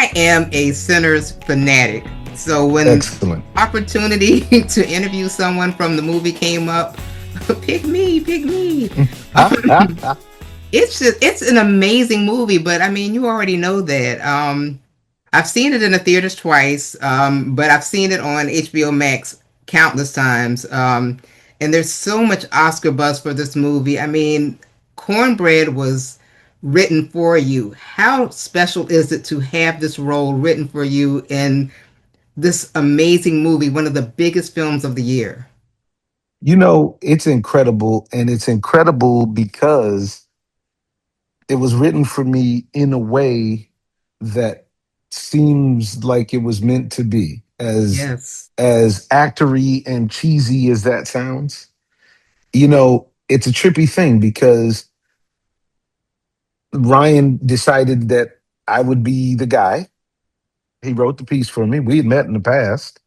I am a Sinners fanatic. So when Excellent. opportunity to interview someone from the movie came up, pick me, pick me. It's an amazing movie, but I mean, you already know that. I've seen it in the theaters twice, but I've seen it on HBO Max countless times. And there's so much Oscar buzz for this movie. I mean, Cornbread was written for you. How special is it to have this role written for you in this amazing movie, one of the biggest films of the year? It's incredible, and it's incredible because it was written for me in a way that seems like it was meant to be. Yes. As actory and cheesy as that sounds, it's a trippy thing because Ryan decided that I would be the guy. He wrote the piece for me. We had met in the past.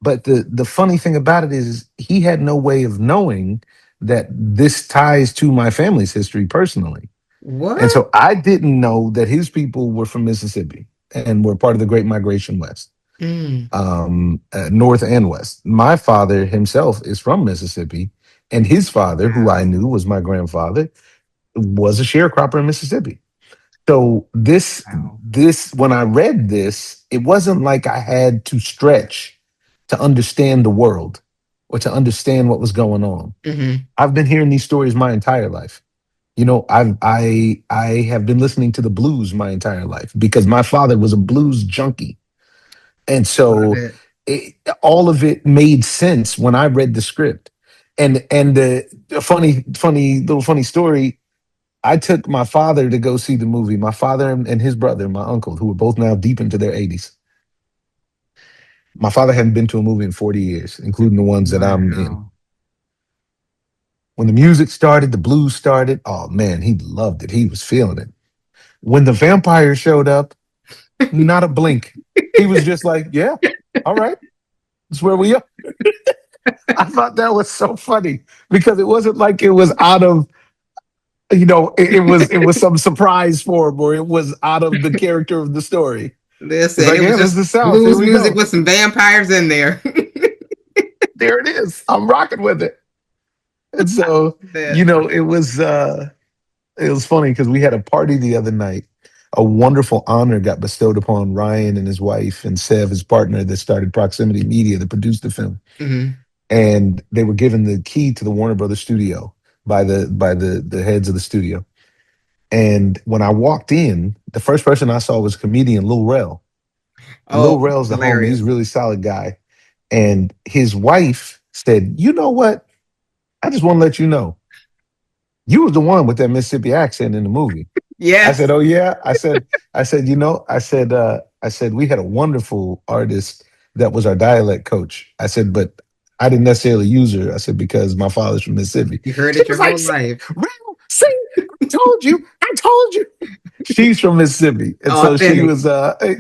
But the funny thing about it is he had no way of knowing that this ties to my family's history personally. And What? so I didn't know that his people were from Mississippi and were part of the Great Migration West, Mm. North and West. My father himself is from Mississippi, and his father, who I Wow. knew was my grandfather, was a sharecropper in Mississippi. So Wow. when I read this, it wasn't like I had to stretch to understand the world or to understand what was going on. Hmm. I've been hearing these stories my entire life. I have been listening to the blues my entire life because my father was a blues junkie, and Love so it. all of it made sense when I read the script. And the funny story. I took my father to go see the movie. My father and his brother, my uncle, who were both now deep into their 80s. My father hadn't been to a movie in 40 years, including the ones that I'm in. Wow. When the music started, the blues started. Oh man, he loved it. He was feeling it. When the vampire showed up, not a blink. He was just like, "Yeah, all right, that's where we are." I thought that was so funny because it wasn't like it was out of it was some surprise for him or it was out of the character of the story. It's Listen, like, it yeah, was this is just the South. Here blues we music go. with some vampires in there. There it is. I'm rocking with it. And so, That. it was funny because we had a party the other night. A wonderful honor got bestowed upon Ryan and his wife and Sev, his partner, that started Proximity Media that produced the film. Hmm. And they were given the key to the Warner Brothers studio by the heads of the studio. And when I walked in, the first person I saw was comedian Lil Rel. And Oh, Lil Rel's the homie. He's a hilarious. really solid guy. And his wife said, "You know what? I just want to let you know, you was the one with that Mississippi accent in the movie." I said, Yes. "Oh yeah." I said, we had a wonderful artist that was our dialect coach. I said, but I didn't necessarily use her. I said, because my father's from Mississippi. You heard She it was your like, whole "See, life. Rel, see, I told you. She's from Mississippi. And so she Authentic. was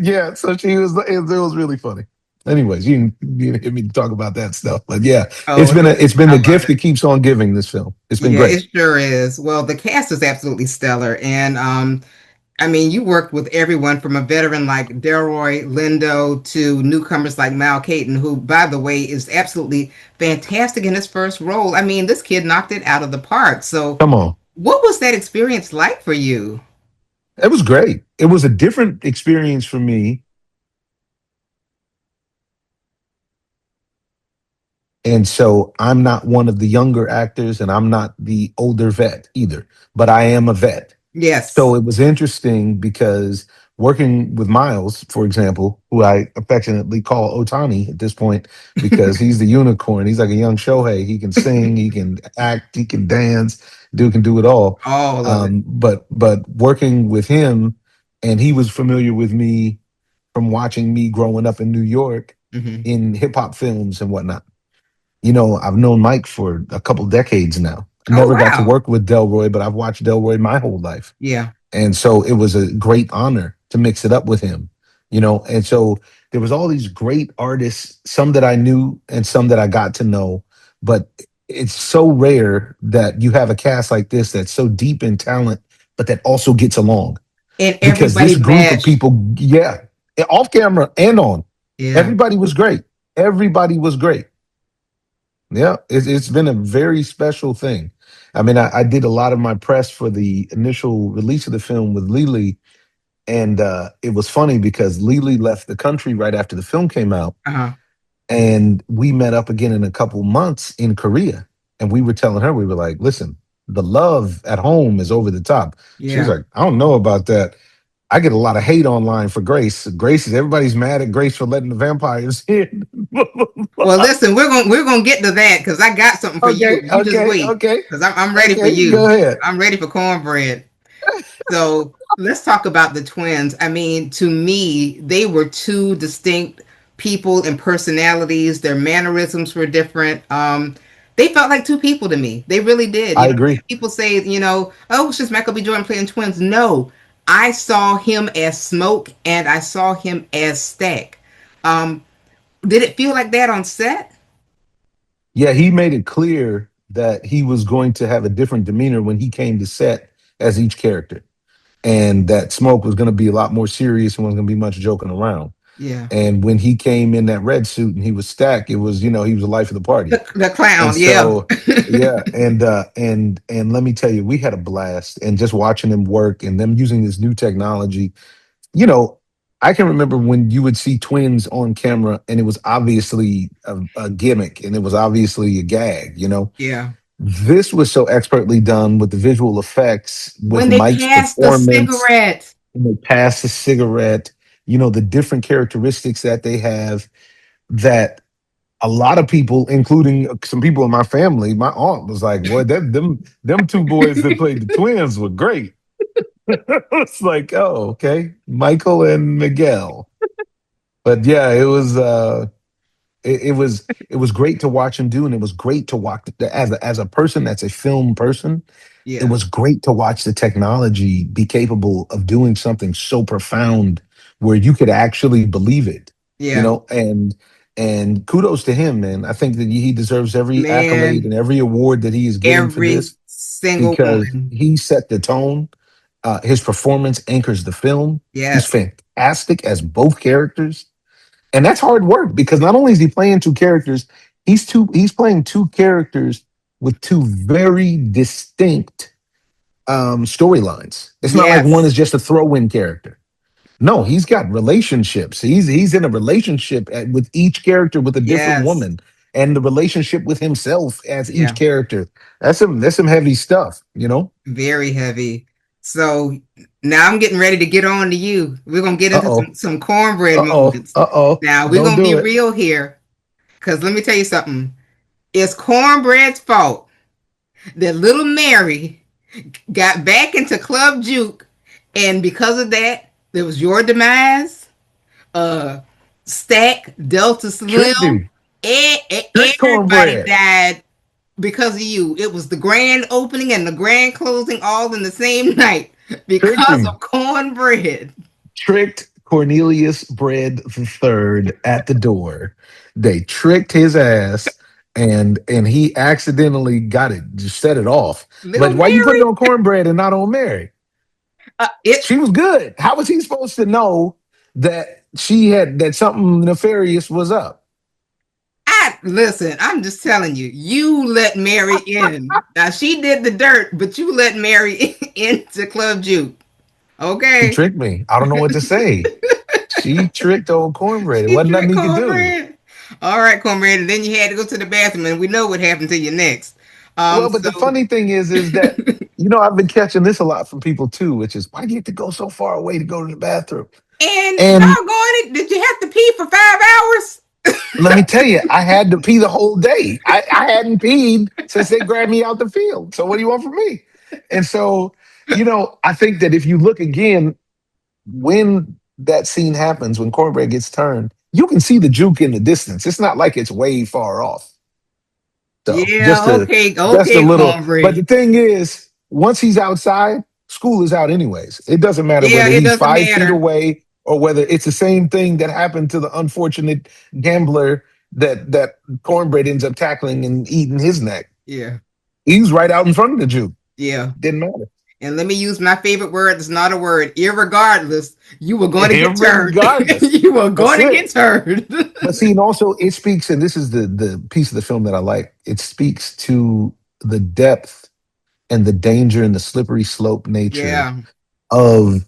yeah, so she was it was really funny. Anyways, you didn't hear me talk about that stuff. But yeah, Oh, no, it's been I the love gift it. that keeps on giving, this film. It's been Yeah, great. it sure is. Well, the cast is absolutely stellar. And I mean, you worked with everyone from a veteran like Delroy Lindo to newcomers like Mal Caton, who, by the way, is absolutely fantastic in his first role. I mean, this kid knocked it out of the park. So, Come on. what was that experience like for you? It was great. It was a different experience for me. And so I'm not one of the younger actors and I'm not the older vet either, but I am a vet. So Yes. it was interesting because working with Miles, for example, who I affectionately call Otani at this point because he's the unicorn. He's like a young Shohei. He can sing, he can act, he can dance, dude can do it all. All of it. But working with him, and he was familiar with me from watching me growing up in New York Hmm. in hip hop films and whatnot. I've known Mike for a couple decades now. I Oh, never got to wow. work with Delroy, but I've watched Delroy my whole life. Yeah. And so it was a great honor to mix it up with him. And so there was all these great artists, some that I knew and some that I got to know, but it's so rare that you have a cast like this that's so deep in talent, but that also gets along And because everybody this group of matched. people, yeah, off camera and on. Yeah. Everybody was great. Everybody was great. Yeah, it's been a very special thing. I mean, I did a lot of my press for the initial release of the film with Lily, and it was funny because Lily left the country right after the film came out, Uh-huh. and we met up again in a couple months in Korea, and we were telling her, we were like, "Listen, the love at home is over the top." She was Yeah. like, "I don't know about that." I get a lot of hate online for Grace. Grace is everybody's mad at Grace for letting the vampires in. Well, listen, we're gonna get to that because I got something for Okay, you. You just okay, wait okay, because I'm ready for okay. Go you. ahead. I'm ready for cornbread. So let's talk about the twins. I mean, to me, they were two distinct people and personalities. Their mannerisms were different. They felt like two people to me. They really did. I agree. People say, oh, it's just Michael B. Jordan playing twins. No, I saw him as Smoke and I saw him as Stack. Um, did it feel like that on set? Yeah, he made it clear that he was going to have a different demeanor when he came to set as each character, and that Smoke was going to be a lot more serious and wasn't going to be much joking around. Yeah. And when he came in that red suit and he was Stack, it was, he was the life of the party. The And clown, yeah. so, yeah, and let me tell you, we had a blast, and just watching them work and them using this new technology. You know, I can remember when you would see twins on camera and it was obviously a gimmick and it was obviously a gag, you know. Yeah. This was so expertly done with the visual effects, with When they Mike's passed the performance, cigarette. and they pass the cigarette, the different characteristics that they have, that a lot of people, including some people in my family, my aunt was like, "Boy, them two boys that played the twins were great." It's like, oh, okay, Michael and Miguel. But yeah, it was great to watch him do, and it was great to watch as a person that's a film person. It Yeah. was great to watch the technology be capable of doing something so profound where you could actually believe it, Yeah. and kudos to him, man. I think that he deserves every accolade Man, and every award that he is getting for every this, single because one. he set the tone. His performance anchors the film. He's Yes. fantastic as both characters, and that's hard work because not only is he playing two characters, he's playing two characters with two very distinct storylines. It's not like one Yes. is just a throw-in character. No, he's got relationships. He's in a relationship with each character with a different Yes. woman, and the relationship with himself as each Yeah. character. That's some heavy stuff. Very heavy. So now I'm getting ready to get on to you. We're gonna get Uh into oh. some cornbread Uh oh. moments. Uh oh. Now we're Don't gonna be do it. real here. Cause let me tell you something. It's cornbread's fault that little Mary got back into Club Juke, and because of that, there was your demise, uh, Stack, Delta Slim, Tricked him. Trick everybody cornbread. died because of you. It was the grand opening and the grand closing all in the same night Tricked because him. of cornbread. Tricked Cornelius Bread the Third at the door. They tricked his ass, and he accidentally got it, just set it off. Little But why you put it Mary, on Cornbread and not on Mary? it. She was good. How was he supposed to know that something nefarious was up? I listen. I'm just telling you. You let Mary in. Now she did the dirt, but you let Mary into Club Juke. She Okay. tricked me. I don't know what to say. She tricked old Cornbread. It She wasn't nothing drank he could do. cornbread. All right, cornbread. And then you had to go to the bathroom, and we know what happened to you next. Well, but So the funny thing is that I've been catching this a lot from people too, which is, why do you have to go so far away to go to the bathroom? and And doggone it, did you have to pee for 5 hours? let me tell you, I had to pee the whole day. I hadn't peed since they grabbed me out the field. So what do you want from me? And so, I think that if you look again, when that scene happens, when Cornbread gets turned, you can see the juke in the distance. It's not like it's way far off. So Yeah. just a Okay. just a Okay, little. But cornbread. the thing is, once he's outside, school is out anyways. It doesn't matter Yeah, whether it he's doesn't 5 feet matter. away or whether it's the same thing that happened to the unfortunate gambler that Cornbread ends up tackling and eating his neck. Yeah. He's right out in front of the Jew. Yeah. Didn't matter. And let me use my favorite word. It's not a word. Irregardless, you were going to get turned. Regardless. You were going That's to it. get turned. But see, and also it speaks, and this is the piece of the film that I like. It speaks to the depth and the danger and the slippery slope nature Yeah. of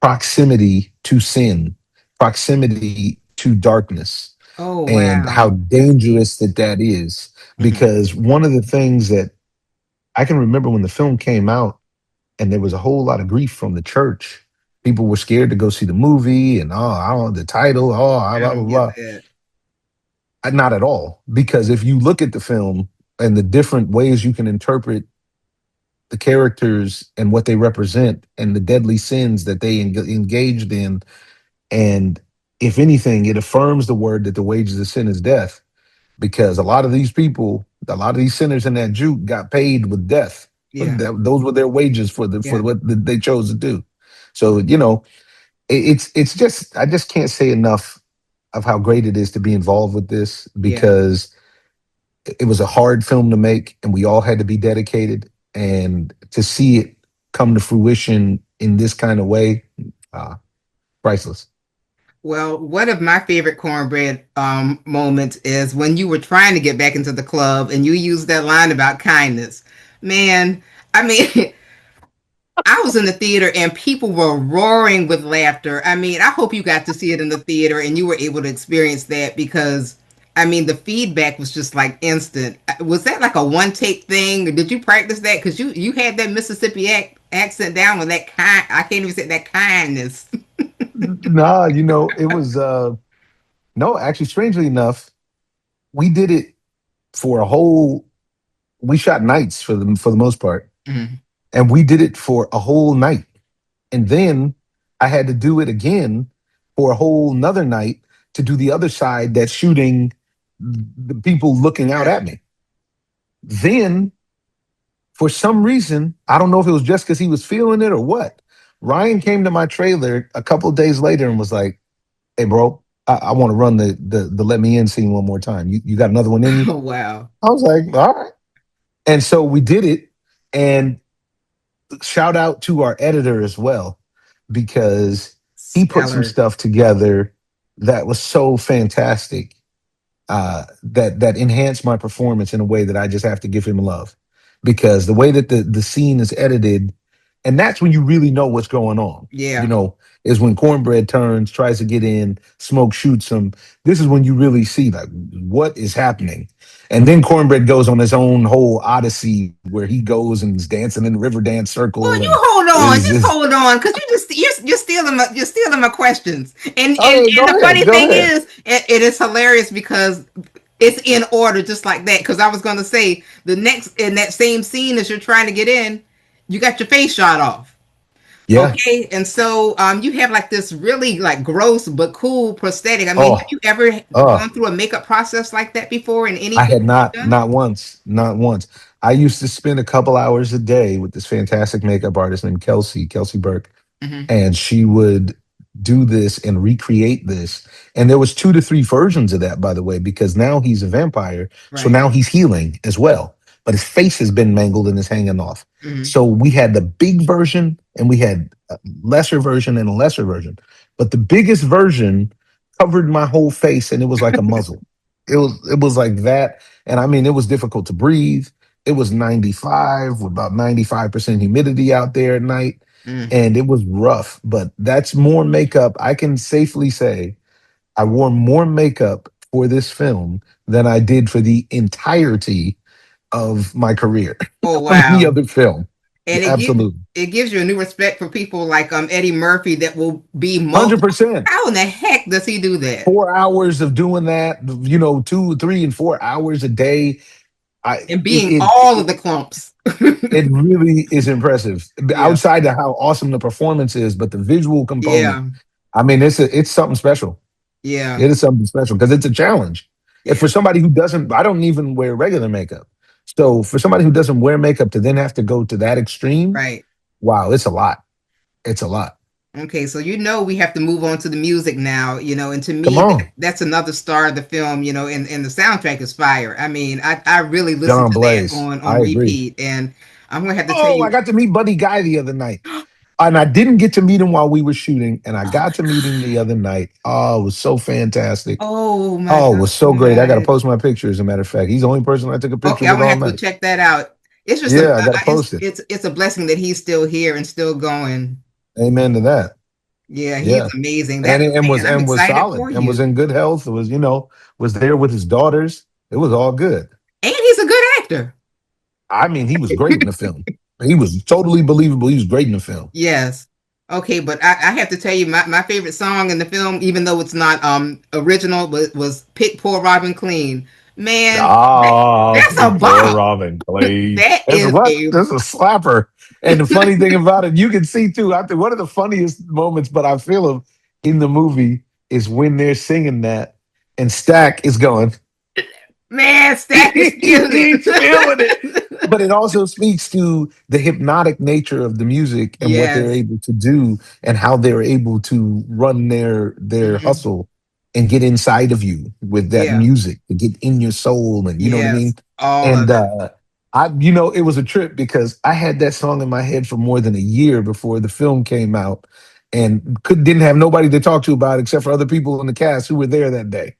proximity to sin, proximity to darkness, Oh, and how wow. dangerous that is. Hmm. Because one of the things that I can remember when the film came out, and there was a whole lot of grief from the church. People were scared to go see the movie, and I don't the title, I blah blah don't get blah. that. Not at all, because if you look at the film and the different ways you can interpret the characters and what they represent and the deadly sins that they engaged in, and if anything, it affirms the word that the wages of sin is death, because a lot of these people, a lot of these sinners in that juke got paid with death. Yeah. Those were their wages for Yeah. what they chose to do. So it's just, I just can't say enough of how great it is to be involved with this, Yeah. because it was a hard film to make and we all had to be dedicated, and to see it come to fruition in this kind of way, uh, priceless. Well, one of my favorite cornbread moments is when you were trying to get back into the club and you used that line about kindness. Man, I mean, I was in the theater and people were roaring with laughter. I mean, I hope you got to see it in the theater and you were able to experience that, because I mean, the feedback was just like instant. Was that like a one take thing, or did you practice that? Because you had that Mississippi accent down with that kind. I can't even say that kindness. Nah, it was no, actually, strangely enough, we did it for a whole we shot nights for the most part, Mhm. and we did it for a whole night. And then I had to do it again for a whole nother night to do the other side that's shooting the people looking out Yeah. at me. Then, for some reason, I don't know if it was just because he was feeling it or what, Ryan came to my trailer a couple of days later and was like, "Hey, bro, I want to run the let me in scene one more time. You got another one in you?" Oh wow. I was like, "All right." And so we did it. And shout out to our editor as well, because he put some Stellar. stuff together that was so fantastic, that enhanced my performance in a way that I just have to give him love, because the way that the scene is edited, and that's when you really know what's going on. You Yeah. know, is when Cornbread turns, tries to get in, Smoke shoots him. This is when you really see like what is happening. And then Cornbread goes on his own whole odyssey where he goes and is dancing in the river dance Well, circle, you and hold it on, is just just hold on, because you're stealing my questions, okay. and the Go ahead, funny go thing ahead. is, it is hilarious because it's in order just like that. Because I was going to say the next in that same scene as you're trying to get in, you got your face shot off. Yeah. Okay, and so you have like this really like gross but cool prosthetic. I mean, have Oh, you ever uh, gone through a makeup process like that before in I anything had you've done? not once, not once. I used to spend a couple hours a day with this fantastic makeup artist named Kelsey Burke, Hmm. and she would do this and recreate this. And there was two to three versions of that, by the way, because now he's a vampire, so Right. now he's healing as well, but his face has been mangled and is hanging off. Hmm. So we had the big version and we had a lesser version and a lesser version, but the biggest version covered my whole face and it was like a muzzle. It was like that, and I mean it was difficult to breathe. It was 95 with about 95% humidity out there at night, Mm. and it was rough, but that's more makeup. I can safely say I wore more makeup for this film than I did for the entirety of my career Oh on any wow. other film. And Absolutely. it gives you a new respect for people like Eddie Murphy that will be multiple. 100%. How in the heck does he do that? 4 hours of doing that, 2, 3, and 4 hours a day. I And being it, all of it the clumps. it really is impressive. Yeah. Outside of how awesome the performance is, but the visual component, Yeah. I mean, it's something special. Yeah. It is something special because it's a challenge. If Yeah. for somebody who doesn't, I don't even wear regular makeup. So for somebody who doesn't wear makeup to then have to go to that extreme, Right. wow, it's a lot. It's a lot. Okay, so we have to move on to the music now, and to Come me on, that's another star of the film, and the soundtrack is fire. I mean, I really listened John to that Blaze. on I agree. repeat, and I'm gonna have to tell Oh, I you. got to meet Buddy Guy the other night. And I didn't get to meet him while we were shooting, and I Oh got my to meet him the other night. Oh, it was so fantastic. Oh my Oh, it was so great. I got to God. post my picture, as a matter of fact. He's the only person I took a picture Okay, I'm with gonna all have to go night. check that out. It's just Yeah, I got to post it. it's a blessing that he's still here and still going. Amen to that. Yeah, he's Yeah. amazing. And That and was man, I'm and was excited solid for and was you. in good health. It was, was there with his daughters. It was all good. And he's a good actor. I mean, he was great in the film. He was totally believable. He was great in the film. Yes. Okay, but I have to tell you, my favorite song in the film, even though it's not original, but was "Pick Poor Robin Clean." Man, Ah, that's a poor bop. Robin Clay. That That's is what? a This is a slapper. And the funny thing about it, you can see too. I think one of the funniest moments, but I feel him in the movie is when they're singing that, and Stack is going. man. Stack is killing He's feeling it. it. But it also speaks to the hypnotic nature of the music and what they're Yes. able to do and how they're able to run their Hmm. hustle and get inside of you with that Yeah. music, to get in your soul, and you know what I Yes. mean? All And of it. it was a trip because I had that song in my head for more than a year before the film came out, and didn't have nobody to talk to about it except for other people in the cast who were there that day.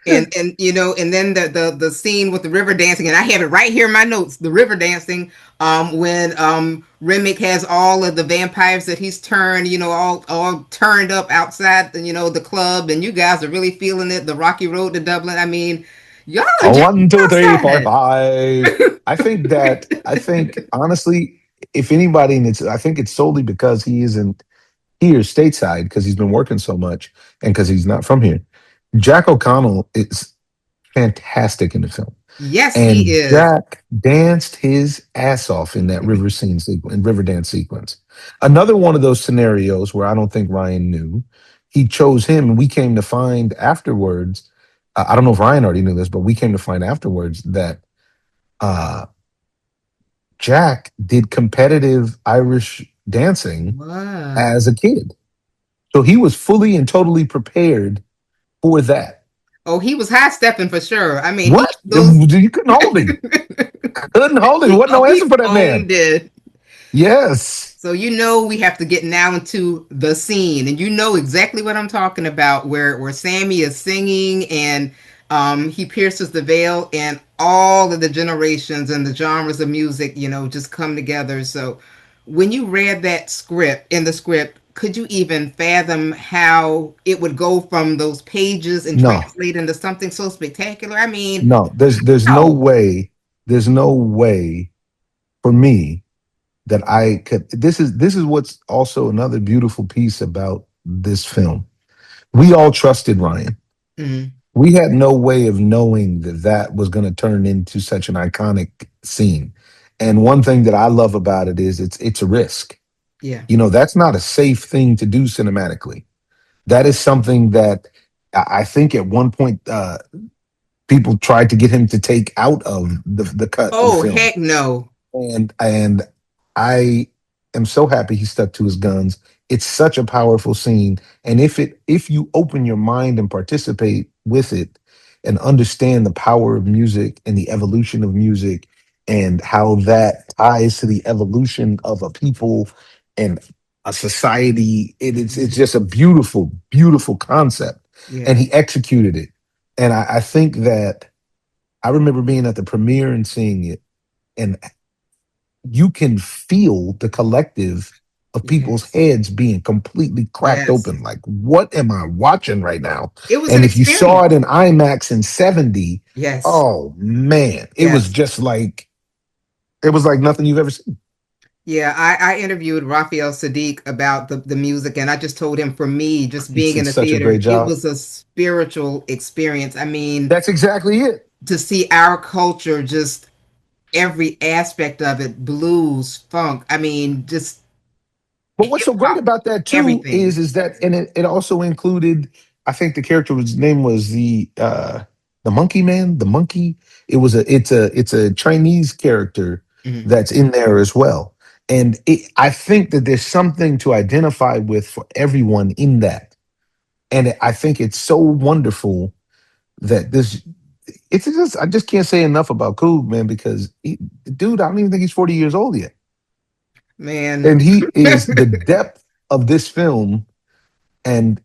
And and then the scene with the river dancing, and I have it right here in my notes. The river dancing, when Remick has all of the vampires that he's turned, all turned up outside, the club, and you guys are really feeling it. The rocky road to Dublin. I mean, y'all are A just 1, 2, 3, 4, outside. 5. I think honestly, if anybody, and I think it's solely because he isn't here stateside because he's been working so much and because he's not from here. Jack O'Connell is fantastic in the film. Yes, he And is. Jack danced his ass off in that river scene sequence, river dance sequence. Another one of those scenarios where I don't think Ryan knew. He chose him, and we came to find afterwards. I don't know if Ryan already knew this, but we came to find afterwards that uh, Jack did competitive Irish dancing What? as a kid. So he was fully and totally prepared for that. Oh, he was high stepping for sure. I mean, What? those. You couldn't hold him. Couldn't hold him. Wasn't no He answer for that man. owned it. Yes. So we have to get now into the scene, and you know exactly what I'm talking about, where Sammy is singing and he pierces the veil, and all of the generations and the genres of music, just come together. So when you read that script in the script, could you even fathom how it would go from those pages and No. translate into something so spectacular? I mean, No. There's no no. way. There's no way for me that I could. This is what's also another beautiful piece about this film. We all trusted Ryan. Mhm. We had no way of knowing that that was going to turn into such an iconic scene. And one thing that I love about it is it's a risk. Yeah. That's not a safe thing to do cinematically. That is something that I think at one point people tried to get him to take out of the cut of the Oh, film. heck no. And I am so happy he stuck to his guns. It's such a powerful scene, and if you open your mind and participate with it, and understand the power of music and the evolution of music, and how that ties to the evolution of a people and a society, it's Mhm. just a beautiful, beautiful concept, and Yeah. he executed it. And I think that I remember being at the premiere and seeing it, and you can feel the collective of people's Yes. heads being completely cracked Yes. open. Like, what am I watching right now? It was an And if you saw experience. it in IMAX in 70, Yes. oh man, Yes. it was like nothing you've ever seen. Yeah, I interviewed Raphael Sadiq about the music, and I just told him, for me, just being in It's the such a great theater, it job. was a spiritual experience. I mean, That's exactly it. to see our culture, just every aspect of it, blues, funk, I mean, just But what's hip so great hop, about that too everything. is that, and it also included, I think the character's name was the monkey man, the monkey. It's a Chinese character Mhm. that's in there as well. And I think that there's something to identify with for everyone in that. And I think it's so wonderful that this. it's just I just can't say enough about Coog, man, because dude, I don't even think he's 40 years old yet, Man. and he is the depth of this film, and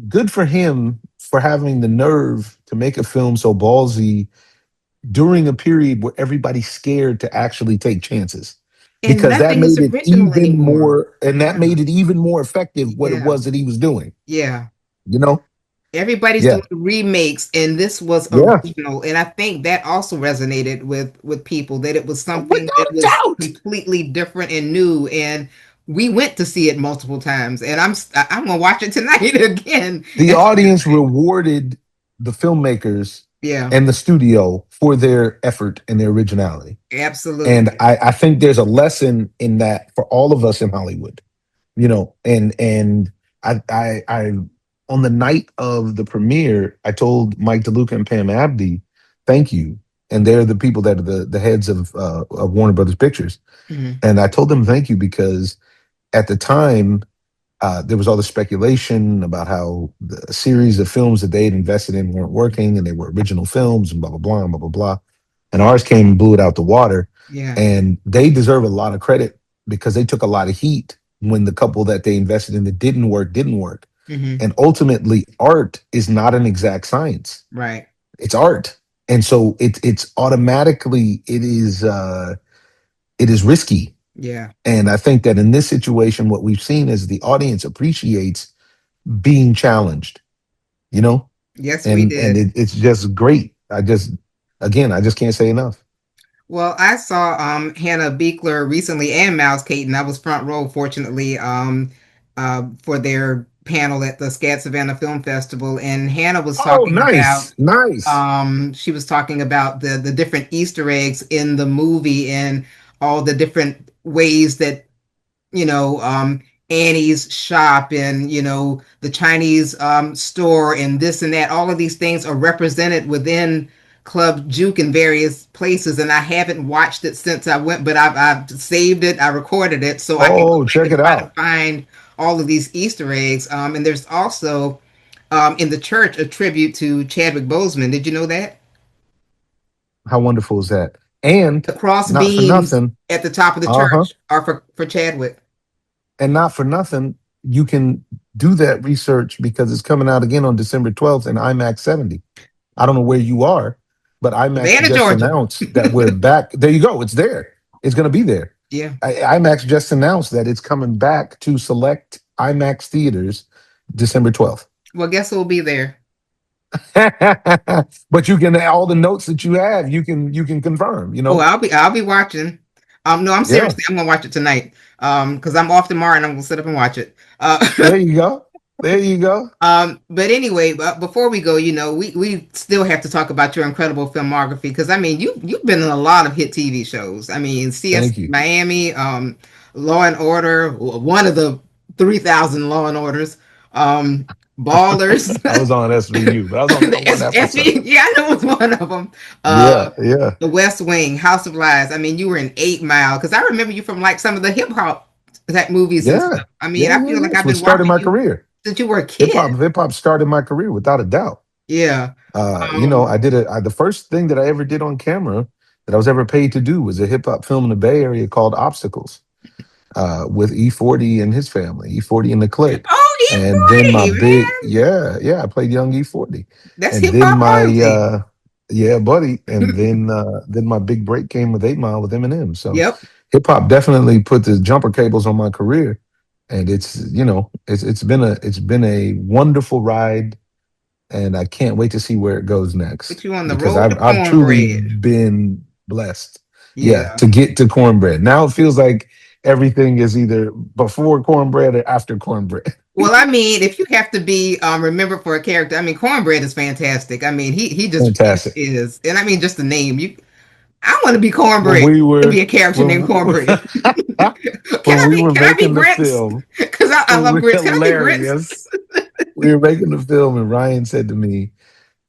good for him for having the nerve to make a film so ballsy during a period where everybody's scared to actually take chances, And because that nothing is made it original even anymore. more, and that Yeah. made it even more effective what it Yeah. was that he was doing. Yeah. You know? Everybody's Yeah, doing remakes, and this was yeah, original. And I think that also resonated with people, that it was something without that a was doubt. completely different and new. And we went to see it multiple times, and I'm gonna watch it tonight again The and see the audience same. rewarded the filmmakers Yeah, and the studio for their effort and their originality. And absolutely. I think there's a lesson in that for all of us in Hollywood, and I on the night of the premiere, I told Mike DeLuca and Pam Abdi, thank you. And they're the people that are the heads of Warner Brothers Pictures. Mhm. And I told them thank you because at the time, there was all the speculation about how the series of films that they had invested in weren't working and they were original films and blah, blah, blah, and blah, blah, blah. And ours came and blew it out the water. Yeah. And they deserve a lot of credit because they took a lot of heat when the couple that they invested in that didn't work. Hmm. And ultimately, art is not an exact science. Right. It's art. And so it's automatically it is risky. Yeah. And I think that in this situation, what we've seen is the audience appreciates being challenged, you know, Yes, we and did. it's just great. I just can't say enough. Well, I saw Hannah Beekler recently and Miles Caton. I was front row, fortunately, for their panel at the Scat Savannah Film Festival, and Hannah was Oh, talking about nice, nice. she was talking about the different Easter eggs in the movie and all the different ways that, you know, Annie's shop and, the Chinese store and this and that. All of these things are represented within Club Juke in various places. And I haven't watched it since I went, but I've saved it, I recorded it so I can go Oh, back check and it try to out. find all of these Easter eggs. And there's also in the church a tribute to Chadwick Boseman. Did you know that? How wonderful is that? And The cross not for beams nothing. at the top of the Uh huh. church are for Chadwick. And not for nothing, you can do that research because it's coming out again on December 12th in IMAX 70. I don't know where you are, but IMAX Savannah, just Georgia. announced that we're back. There you go. It's there. It's going to be there. Yeah. IMAX just announced that it's coming back to select IMAX theaters December 12th. Well, guess who'll be there? But you can all the notes that you have, you can confirm, Oh, I'll be watching. No, I'm Yeah. seriously, I'm gonna watch it tonight. Because I'm off tomorrow and I'm gonna sit up and watch it. There you go. There you go. But anyway, before we go, we still have to talk about your incredible filmography because I mean you've been in a lot of hit TV shows. I mean CS Thank you. Miami, Law and Order, one of the 3,000 Law and Orders, Ballers. I was on SVU, but I was only on one episode. Yeah, I know it was one of them. Yeah, yeah. The West Wing, House of Lies. I mean, you were in 8 Mile because I remember you from like some of the hip hop type movies and Yeah. stuff. I mean, Yeah, I yeah, feel yeah. like It's I've what been started watching my you career. since you were a kid. Hip hop started my career without a doubt. Yeah. I Um, did the first thing that I ever did on camera that I was ever paid to do was a hip hop film in the Bay Area called Obstacles, with E40 and his family, E40 and the Click. oh, And then my E40, big, man. yeah, yeah, I played young E40. That's And hip then hop my, royalty. yeah, buddy. And then my big break came with 8 Mile with Eminem. So Yep. hip hop definitely put the jumper cables on my career. And it's been a wonderful ride, and I can't wait to see where it goes Put next you on the because road to I've truly cornbread. been blessed. Yeah, Yeah. to get to Cornbread. Now it feels like everything is either before Cornbread or after Cornbread. Well, I mean, if you have to be remembered for a character, I mean, Cornbread is fantastic. I mean, he just Fantastic. is, and I mean, just the name. I want to be When Cornbread. we To be were a character named when Cornbread. Can when I we be? were Can I be making the Grits? film, Because I love we're grits. Can I be Grits? hilarious. We were making the film, and Ryan said to me,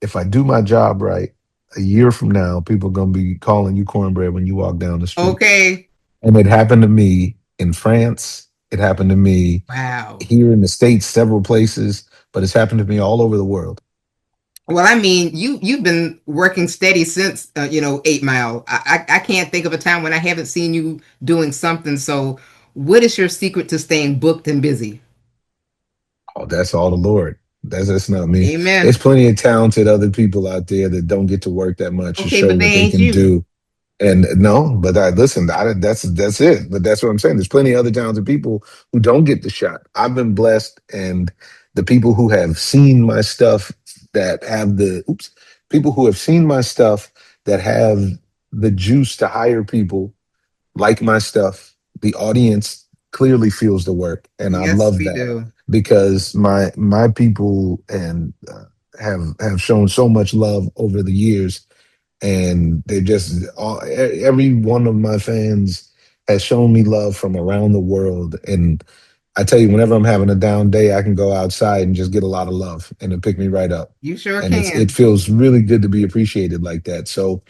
"If I do my job right, a year from now, people are gonna be calling you Cornbread when you walk down the street." Okay. And it happened to me in France. It happened to me Wow. here in the States, several places, but it's happened to me all over the world. Well, I mean, you've been working steady since 8 Mile. I can't think of a time when I haven't seen you doing something. So, what is your secret to staying booked and busy? Oh, that's all the Lord. That's not me. There's Amen. plenty of talented other people out there that don't get to work that much to Okay, show but they what they ain't can you. do. And no, but I listen. That's it. But that's what I'm saying. There's plenty of other talented people who don't get the shot. I've been blessed, and the people who have seen my stuff that have the people who have seen my stuff that have the juice to hire people like my stuff. The audience clearly feels the work, and I Yes, love we that do. because my people and have shown so much love over the years, and they just every one of my fans has shown me love from around the world. And I tell you, whenever I'm having a down day, I can go outside and just get a lot of love, and it pick me right up. You sure And it can. feels really good to be appreciated like that. So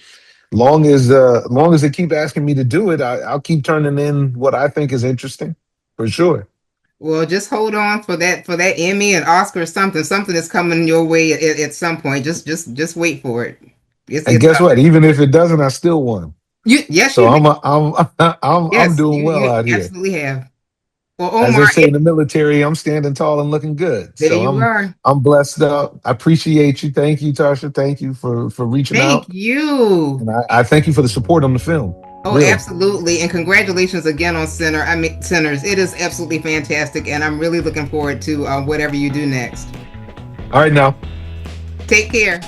long as they keep asking me to do it, I'll keep turning in what I think is interesting, for sure. Well, just hold on for that Emmy and Oscar or something. Something is coming your way at some point. Just wait for it. And It's guess what? coming. Even if it doesn't, I still won. Yes, So you did. I'm Yes, doing well you out here. absolutely have. Well, As Omar, they say in the military, I'm standing tall and looking good. there So you are. I'm blessed up. I appreciate you. Thank you, Tasha. Thank you for reaching Thank out. you. And I thank you for the support on the film. Oh, Really. absolutely. And congratulations again on Sinners. It is absolutely fantastic. And I'm really looking forward to whatever you do next. All right now. Take care.